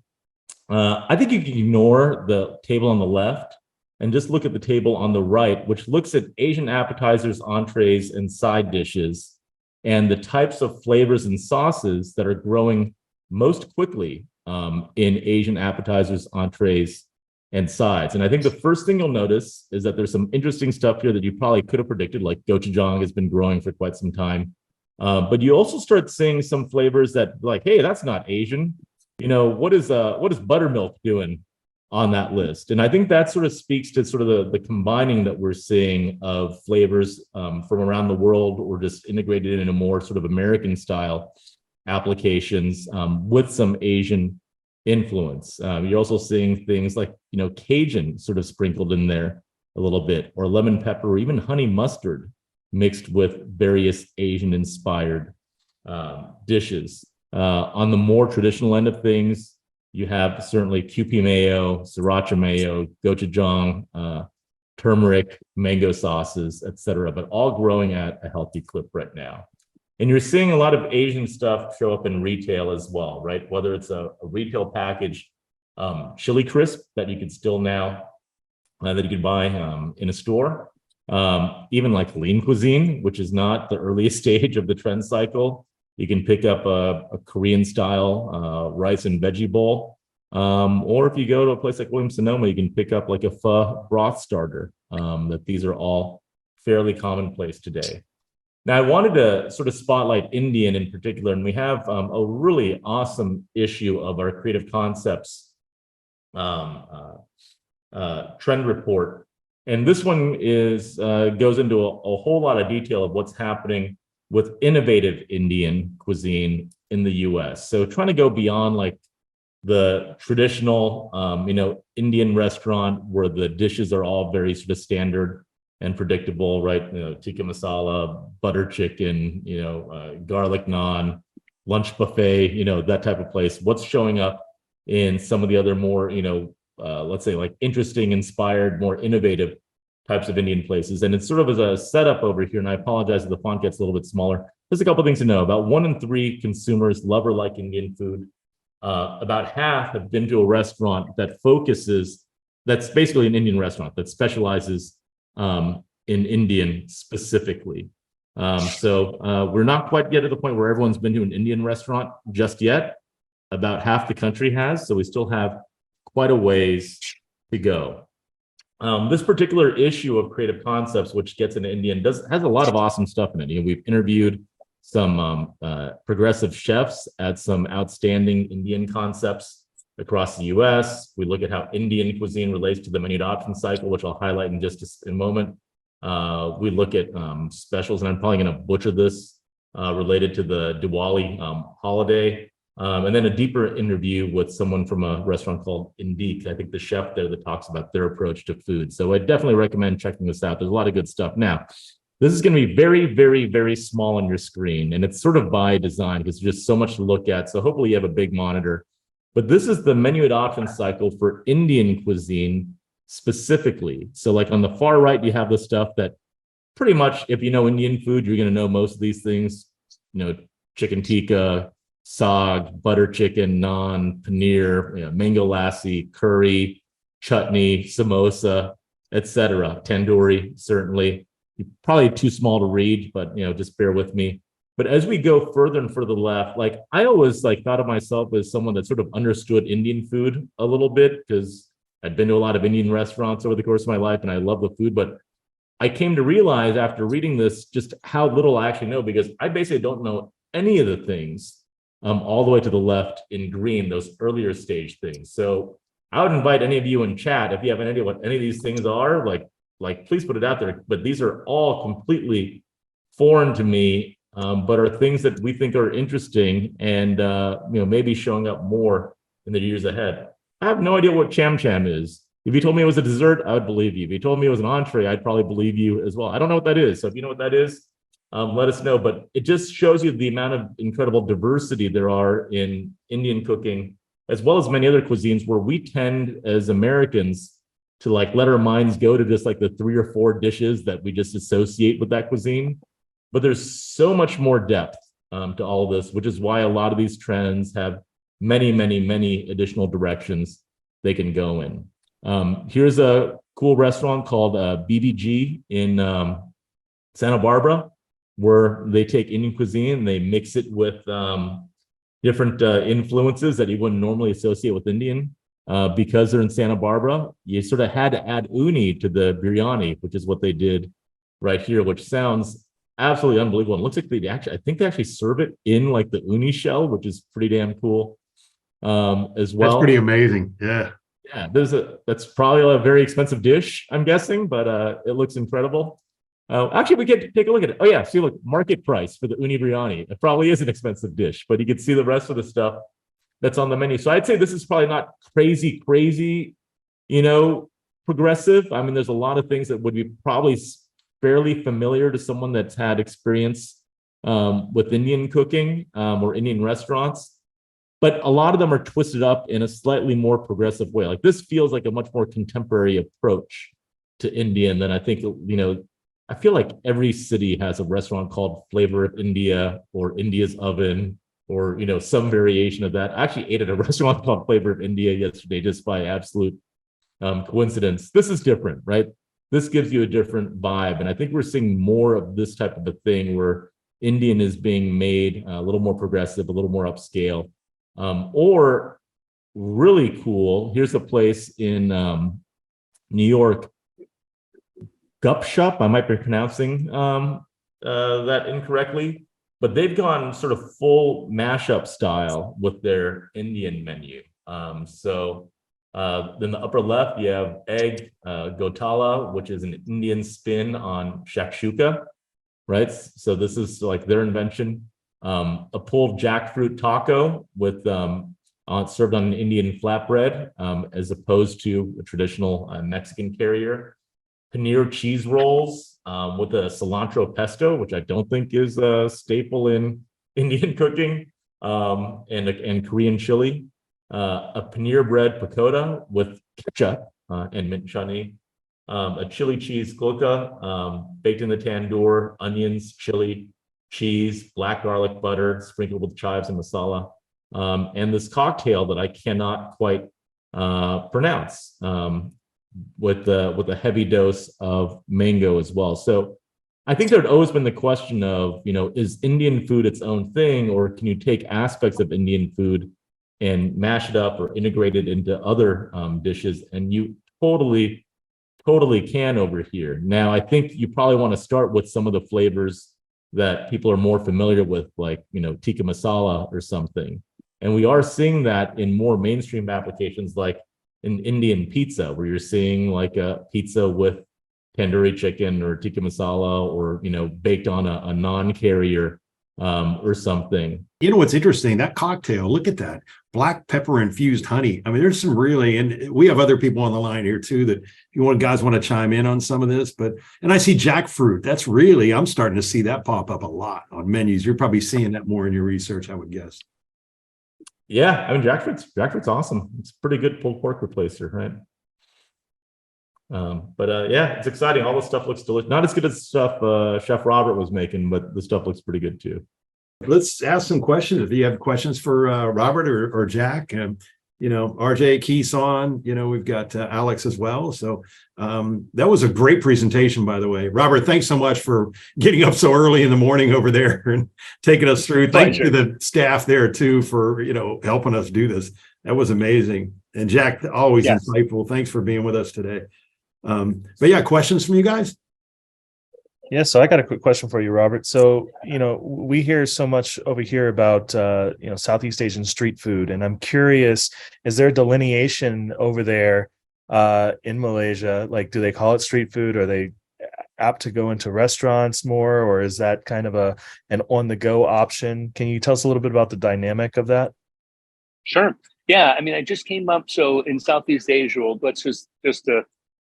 Speaker 4: I think you can ignore the table on the left and just look at the table on the right, which looks at Asian appetizers, entrees, and side dishes, and the types of flavors and sauces that are growing most quickly in Asian appetizers, entrees, and sides. And I think the first thing you'll notice is that there's some interesting stuff here that you probably could have predicted, like gochujang has been growing for quite some time. But you also start seeing some flavors that like, hey, that's not Asian. What is buttermilk doing on that list? And I think that sort of speaks to sort of the combining that we're seeing of flavors from around the world or just integrated in a more sort of American style applications with some Asian influence. You're also seeing things like, Cajun sort of sprinkled in there a little bit, or lemon pepper, or even honey mustard mixed with various Asian inspired dishes. On the more traditional end of things, you have certainly Kewpie mayo, sriracha mayo, gochujang, turmeric, mango sauces, etc., but all growing at a healthy clip right now. And you're seeing a lot of Asian stuff show up in retail as well, right? Whether it's a retail package chili crisp that you can still now, that you can buy in a store, even like lean cuisine, which is not the earliest stage of the trend cycle. You can pick up a Korean style rice and veggie bowl. Or if you go to a place like Williams-Sonoma, you can pick up like a pho broth starter. That these are all fairly commonplace today. Now, I wanted to sort of spotlight Indian in particular, and we have a really awesome issue of our Creative Concepts trend report. And this one is goes into a whole lot of detail of what's happening with innovative Indian cuisine in the US. So trying to go beyond like the traditional, Indian restaurant where the dishes are all very sort of standard and predictable, right? Tikka masala, butter chicken, garlic naan, lunch buffet, that type of place. What's showing up in some of the other more, let's say like interesting, inspired, more innovative types of Indian places. And it's sort of as a setup over here, and I apologize if the font gets a little bit smaller. There's a couple of things to know. About 1 in 3 consumers love or like Indian food. About half have been to a restaurant that's basically an Indian restaurant that specializes in Indian specifically. So we're not quite yet at the point where everyone's been to an Indian restaurant just yet. About half the country has, so we still have quite a ways to go. This particular issue of Creative Concepts, which gets into Indian, has a lot of awesome stuff in it. We've interviewed some progressive chefs at some outstanding Indian concepts across the US. We look at how Indian cuisine relates to the menu adoption cycle, which I'll highlight in just a moment. We look at specials, and I'm probably going to butcher this, related to the Diwali holiday. And then a deeper interview with someone from a restaurant called Indique, I think the chef there, that talks about their approach to food. So I definitely recommend checking this out. There's a lot of good stuff. Now, this is going to be very, very, very small on your screen, and it's sort of by design because there's just so much to look at. So hopefully you have a big monitor. But this is the menu adoption cycle for Indian cuisine specifically. So like on the far right, you have the stuff that pretty much, if you know Indian food, you're going to know most of these things, chicken tikka, saag, butter chicken, naan, paneer, mango lassi, curry, chutney, samosa, etc. Tandoori, certainly. Probably too small to read, but just bear with me. But as we go further and further left, like I always thought of myself as someone that sort of understood Indian food a little bit because I'd been to a lot of Indian restaurants over the course of my life and I love the food. But I came to realize after reading this just how little I actually know, because I basically don't know any of the things all the way to the left in green, those earlier stage things. So I would invite any of you in chat, if you have any idea what any of these things are, like please put it out there. But these are all completely foreign to me, but are things that we think are interesting and maybe showing up more in the years ahead. I have no idea what cham cham is. If you told me it was a dessert, I would believe you. If you told me it was an entree, I'd probably believe you as well. I don't know what that is. So if you know what that is, let us know. But it just shows you the amount of incredible diversity there are in Indian cooking, as well as many other cuisines, where we tend as Americans to let our minds go to just the 3 or 4 dishes that we just associate with that cuisine. But there's so much more depth to all of this, which is why a lot of these trends have many, many, many additional directions they can go in. Here's a cool restaurant called BBG in Santa Barbara, where they take Indian cuisine and they mix it with different influences that you wouldn't normally associate with Indian. Because they're in Santa Barbara, you sort of had to add uni to the biryani, which is what they did right here, which sounds absolutely unbelievable. It looks like I think they actually serve it in the uni shell, which is pretty damn cool as well.
Speaker 3: That's pretty amazing. Yeah.
Speaker 4: Yeah, that's probably a very expensive dish, I'm guessing, but it looks incredible. Actually, we can take a look at it. Oh yeah, see, look, market price for the uni biryani. It probably is an expensive dish, but you can see the rest of the stuff that's on the menu. So I'd say this is probably not crazy, progressive. I mean, there's a lot of things that would be probably fairly familiar to someone that's had experience with Indian cooking or Indian restaurants. But a lot of them are twisted up in a slightly more progressive way. This feels like a much more contemporary approach to Indian than I think, I feel like every city has a restaurant called Flavor of India or India's Oven, or some variation of that. I actually ate at a restaurant called Flavor of India yesterday just by absolute coincidence. This is different, right? This gives you a different vibe, and I think we're seeing more of this type of a thing where Indian is being made a little more progressive, a little more upscale, or really cool. Here's a place in New York, Gup Shop. I might be pronouncing that incorrectly. But they've gone sort of full mashup style with their Indian menu. So in the upper left, you have egg gotala, which is an Indian spin on shakshuka. right? So this is like their invention. A pulled jackfruit taco with served on an Indian flatbread, as opposed to a traditional Mexican carrier. Paneer cheese rolls with a cilantro pesto, which I don't think is a staple in Indian cooking, and Korean chili. A paneer bread pakoda with ketchup and mint chutney. A chili cheese gulka, baked in the tandoor, onions, chili, cheese, black garlic butter, sprinkled with chives and masala. And this cocktail that I cannot quite pronounce, with a heavy dose of mango as well. So I think there'd always been the question of, is Indian food its own thing, or can you take aspects of Indian food and mash it up or integrate it into other dishes? And you totally can over here. Now, I think you probably want to start with some of the flavors that people are more familiar with, like, tikka masala or something. And we are seeing that in more mainstream applications, like in Indian pizza, where you're seeing like a pizza with tandoori chicken or tikka masala, or, baked on a non-carrier or something.
Speaker 1: What's interesting, that cocktail, look at that, black pepper infused honey. I mean, there's some really, and we have other people on the line here too, that if guys want to chime in on some of this, and I see jackfruit. That's really, I'm starting to see that pop up a lot on menus. You're probably seeing that more in your research, I would guess.
Speaker 4: Yeah, I mean, jackfruit's awesome. It's a pretty good pulled pork replacer, right? Yeah, it's exciting. All the stuff looks delicious. Not as good as stuff Chef Robert was making, but the stuff looks pretty good too.
Speaker 1: Let's ask some questions. If you have questions for Robert or Jack, RJ, Keith's on, we've got Alex as well. So that was a great presentation, by the way. Robert, thanks so much for getting up so early in the morning over there and taking us through. Thank you to the staff there too for, helping us do this. That was amazing. And Jack, always insightful. Thanks for being with us today. But yeah, questions from you guys?
Speaker 5: Yeah, so I got a quick question for you, Robert. So, we hear so much over here about, Southeast Asian street food, and I'm curious, is there a delineation over there in Malaysia? Like, do they call it street food? Are they apt to go into restaurants more, or is that kind of an on-the-go option? Can you tell us a little bit about the dynamic of that?
Speaker 2: Sure. Yeah, I mean, I just came up, so in Southeast Asia,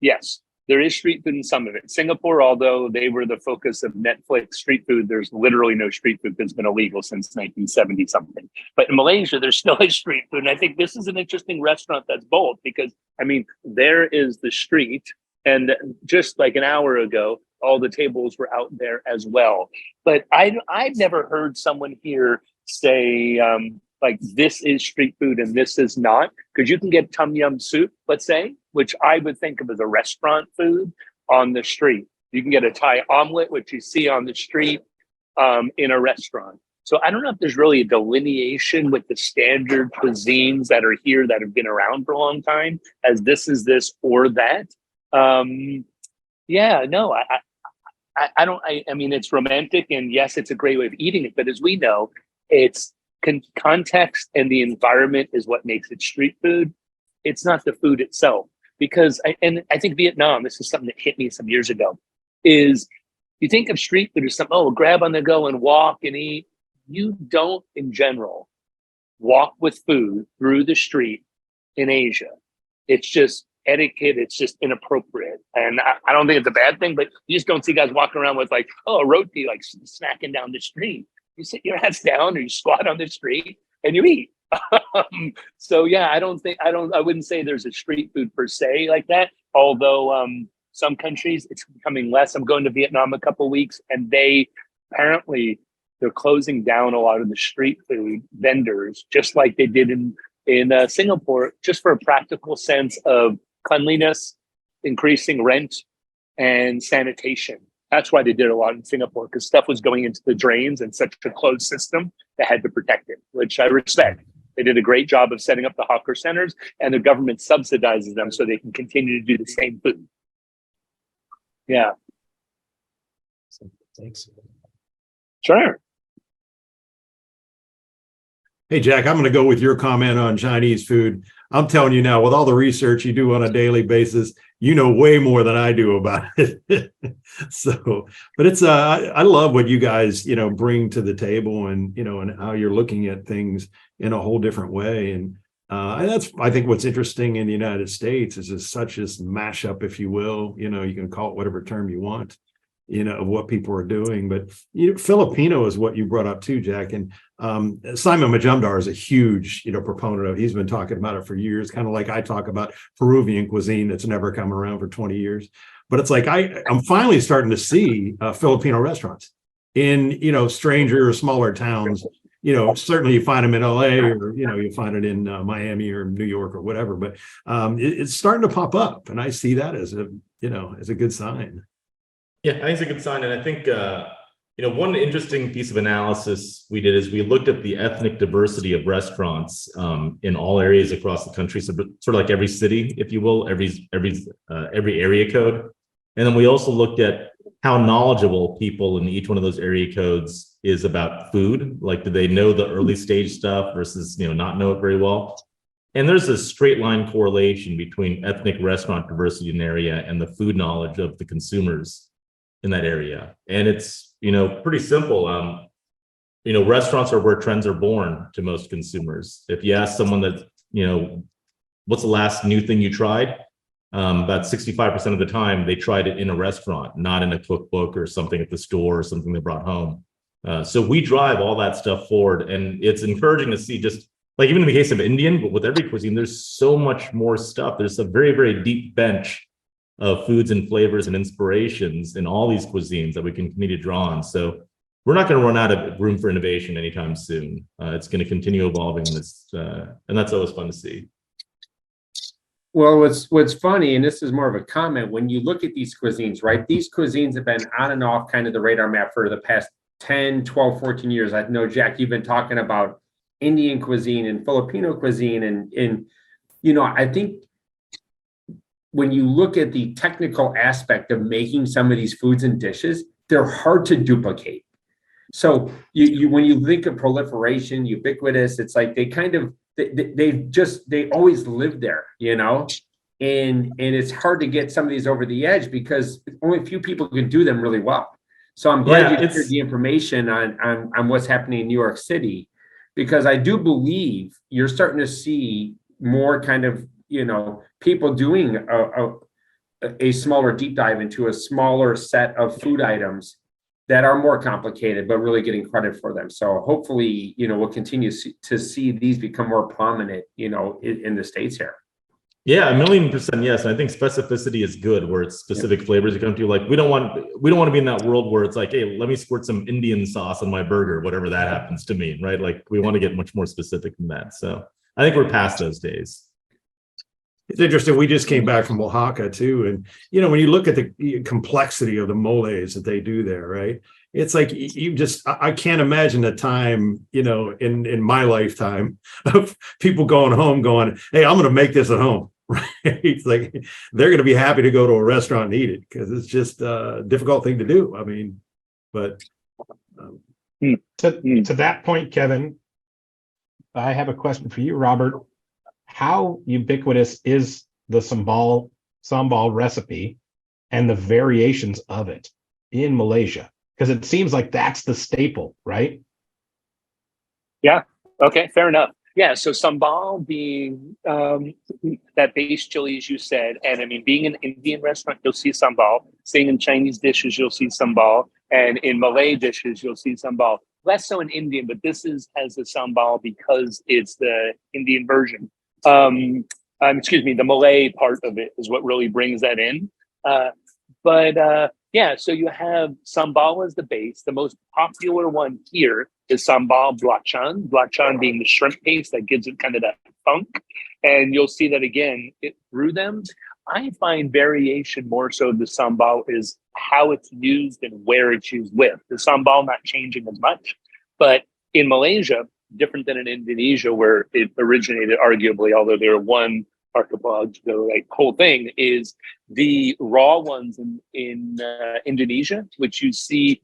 Speaker 2: yes, there is street food in some of it. Singapore, although they were the focus of Netflix street food, there's literally no street food that's been illegal since 1970 something. But in Malaysia, there still is street food. And I think this is an interesting restaurant that's bold, because, I mean, there is the street, and just like an hour ago, all the tables were out there as well. But I've never heard someone here say, like, this is street food and this is not, because you can get tom yum soup, let's say, which I would think of as a restaurant food, on the street. You can get a Thai omelet, which you see on the street, in a restaurant. So I don't know if there's really a delineation with the standard cuisines that are here that have been around for a long time, as this is this or that. I mean, it's romantic, and yes, it's a great way of eating it. But as we know, it's context and the environment is what makes it street food. It's not the food itself. Because I think Vietnam, this is something that hit me some years ago, is you think of street food as something, grab on the go and walk and eat. You don't, in general, walk with food through the street in Asia. It's just etiquette. It's just inappropriate. And I don't think it's a bad thing, but you just don't see guys walking around with like, a roti, like snacking down the street. You sit your ass down or you squat on the street and you eat. So yeah, I wouldn't say there's a street food per se like that. Although some countries it's becoming less. I'm going to Vietnam a couple of weeks, and they're closing down a lot of the street food vendors, just like they did in Singapore, just for a practical sense of cleanliness, increasing rent, and sanitation. That's why they did a lot in Singapore, because stuff was going into the drains in such a closed system that had to protect it, which I respect. They did a great job of setting up the hawker centers, and the government subsidizes them so they can continue to do the same food. Yeah.
Speaker 5: Thanks.
Speaker 2: Sure.
Speaker 1: Hey, Jack, I'm going to go with your comment on Chinese food. I'm telling you now, with all the research you do on a daily basis, you know way more than I do about it. So, but it's I love what you guys, bring to the table, and and how you're looking at things in a whole different way. And that's, I think, what's interesting in the United States is it's such this mashup, if you will. You can call it whatever term you want, of what people are doing. But Filipino is what you brought up too, Jack. And Simon Majumdar is a huge, proponent of. He's been talking about it for years, kind of like I talk about Peruvian cuisine that's never come around for 20 years. But it's like I'm finally starting to see Filipino restaurants in stranger or smaller towns. Certainly you find them in LA, or you find it in Miami or New York or whatever. But it's starting to pop up, and I see that as a good sign.
Speaker 4: Yeah, I think it's a good sign. And I think, one interesting piece of analysis we did is we looked at the ethnic diversity of restaurants in all areas across the country. So sort of like every city, if you will, every area code. And then we also looked at how knowledgeable people in each one of those area codes is about food. Like, do they know the early stage stuff versus, not know it very well? And there's a straight line correlation between ethnic restaurant diversity in an area and the food knowledge of the consumers in that area. And it's, pretty simple. Restaurants are where trends are born to most consumers. If you ask someone that, what's the last new thing you tried? About 65% of the time they tried it in a restaurant, not in a cookbook or something at the store or something they brought home. So we drive all that stuff forward, and it's encouraging to see, just like even in the case of Indian, but with every cuisine, there's so much more stuff. There's a very, very deep bench of foods and flavors and inspirations in all these cuisines that we can continue to draw on. So we're not going to run out of room for innovation anytime soon. It's going to continue evolving, and that's always fun to see.
Speaker 6: Well, what's funny, and this is more of a comment, when you look at these cuisines, right? These cuisines have been on and off kind of the radar map for the past 10, 12, 14 years. I know, Jack, you've been talking about Indian cuisine and Filipino cuisine. And I think when you look at the technical aspect of making some of these foods and dishes, they're hard to duplicate. So when you think of proliferation, ubiquitous, it's like they kind of, they always live there, and it's hard to get some of these over the edge because only a few people can do them really well. So I'm glad you shared the information on what's happening in New York City, because I do believe you're starting to see more kind of, people doing a smaller deep dive into a smaller set of food items that are more complicated, but really getting credit for them. So hopefully, we'll continue to see these become more prominent, in the States here.
Speaker 4: Yeah, 1,000,000% yes. And I think specificity is good, where it's specific flavors you come to. Like, we don't want to be in that world where it's like, hey, let me squirt some Indian sauce on my burger, whatever that happens to mean, right? Like, we want to get much more specific than that. So I think we're past those days.
Speaker 1: It's interesting. We just came back from Oaxaca too. And, when you look at the complexity of the moles that they do there, right? It's like I can't imagine a time, in my lifetime of people going home going, hey, I'm going to make this at home. Right? It's like they're going to be happy to go to a restaurant and eat it, because it's just a difficult thing to do. I mean, but.
Speaker 3: To that point, Kevin, I have a question for you, Robert. How ubiquitous is the sambal recipe and the variations of it in Malaysia? Because it seems like that's the staple, right?
Speaker 2: Yeah. Okay. Fair enough. Yeah. So sambal being that base chili, as you said, and I mean, being an Indian restaurant, you'll see sambal. Seeing in Chinese dishes, you'll see sambal, and in Malay dishes, you'll see sambal. Less so in Indian, but this has the sambal because it's the Indian version. The Malay part of it is what really brings that in. So you have sambal as the base. The most popular one here is sambal belacan being the shrimp paste that gives it kind of that funk. And you'll see that again through them. I find variation more so the sambal is how it's used and where it's used with. The sambal not changing as much. But in Malaysia, different than in Indonesia, where it originated, arguably, although they're one archipelago, whole thing, is the raw ones in Indonesia, which you see,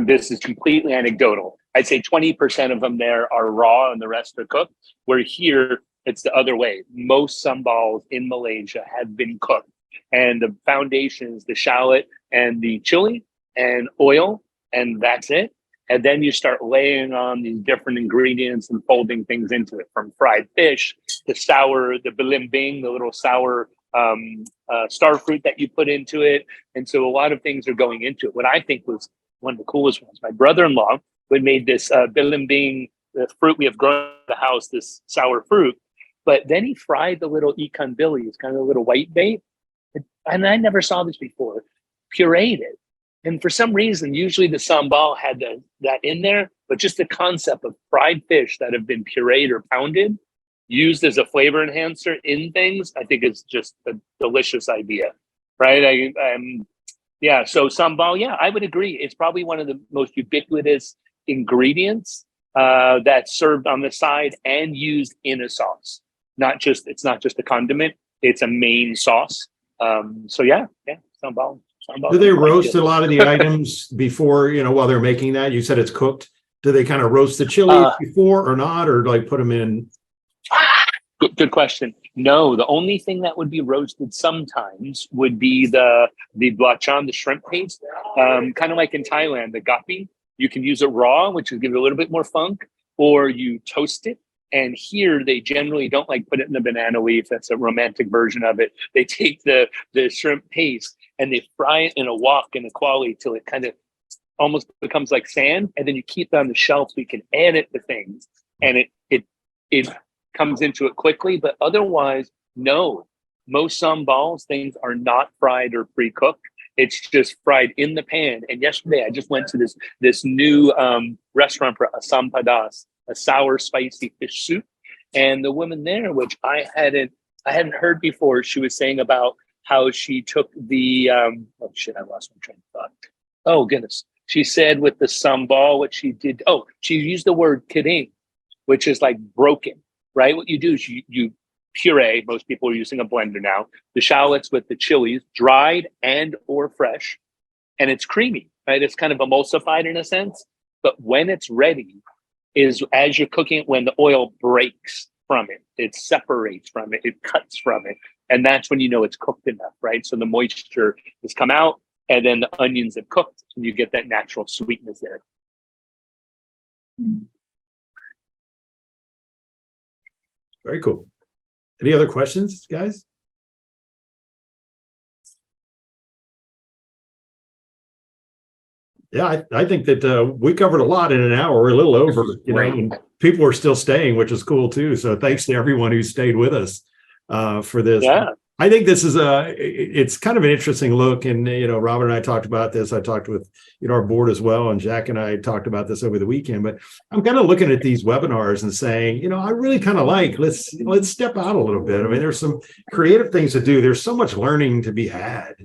Speaker 2: this is completely anecdotal. I'd say 20% of them there are raw and the rest are cooked, where here it's the other way. Most sambals in Malaysia have been cooked. And the foundation is the shallot and the chili and oil, and that's it. And then you start laying on these different ingredients and folding things into it, from fried fish to sour, the belimbing, the little sour star fruit that you put into it. And so a lot of things are going into it. What I think was one of the coolest ones, my brother-in-law would made this belimbing, the fruit we have grown in the house, this sour fruit. But then he fried the little ikan bilis, kind of a little white bait. And I never saw this before, pureed it. And for some reason, usually the sambal had that in there, but just the concept of fried fish that have been pureed or pounded, used as a flavor enhancer in things, I think is just a delicious idea, right? So sambal, yeah, I would agree. It's probably one of the most ubiquitous ingredients that's served on the side and used in a sauce. It's not just a condiment, it's a main sauce. Sambal.
Speaker 1: Do they roast a lot of the items before, while they're making that? You said it's cooked. Do they kind of roast the chili before or not, or like put them in?
Speaker 2: Good question. No, the only thing that would be roasted sometimes would be the belacan, the shrimp paste. Kind of like in Thailand, the gapi. You can use it raw, which will give it a little bit more funk, or you toast it. And here they generally don't like put it in a banana leaf. That's a romantic version of it. They take the shrimp paste and they fry it in a wok in a quali till it kind of almost becomes like sand. And then you keep it on the shelf so you can add it to things. And it comes into it quickly. But otherwise, no. Most sambals, things are not fried or pre-cooked. It's just fried in the pan. And yesterday I just went to this new restaurant for asam pedas, a sour, spicy fish soup. And the woman there, which I hadn't heard before, she was saying about how she took the I lost my train of thought. Oh goodness. She said with the sambal, what she did, she used the word kering, which is like broken, right? What you do is you puree, most people are using a blender now, the shallots with the chilies, dried and or fresh, and it's creamy, right? It's kind of emulsified in a sense, but when it's ready is as you're cooking it, when the oil breaks from it, it separates from it, it cuts from it, and that's when you know it's cooked enough, right? So the moisture has come out, and then the onions have cooked, and you get that natural sweetness there.
Speaker 1: Very cool. Any other questions, guys? Yeah, I think that we covered a lot in an hour. We're a little over, and people are still staying, which is cool too. So thanks to everyone who stayed with us for this.
Speaker 2: Yeah.
Speaker 1: I think this is it's kind of an interesting look. And, Robert and I talked about this. I talked with, our board as well. And Jack and I talked about this over the weekend, but I'm kind of looking at these webinars and saying, I really kind of like, let's step out a little bit. I mean, there's some creative things to do. There's so much learning to be had,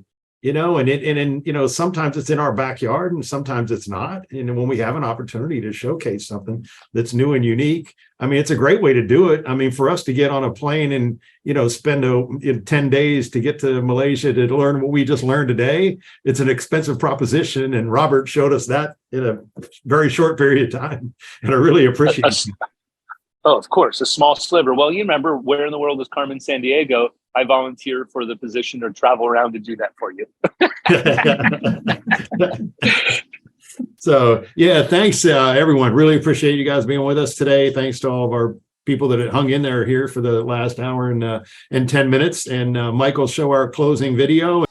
Speaker 1: and sometimes it's in our backyard and sometimes it's not. And when we have an opportunity to showcase something that's new and unique, I mean, it's a great way to do it. I mean, for us to get on a plane and, spend 10 days to get to Malaysia to learn what we just learned today, it's an expensive proposition. And Robert showed us that in a very short period of time. And I really appreciate it.
Speaker 2: Oh, of course, a small sliver. Well, you remember, where in the world is Carmen Sandiego? I volunteered for the position or travel around to do that for you.
Speaker 1: So, yeah, thanks, everyone. Really appreciate you guys being with us today. Thanks to all of our people that had hung in there here for the last hour and 10 minutes. And Mike will show our closing video.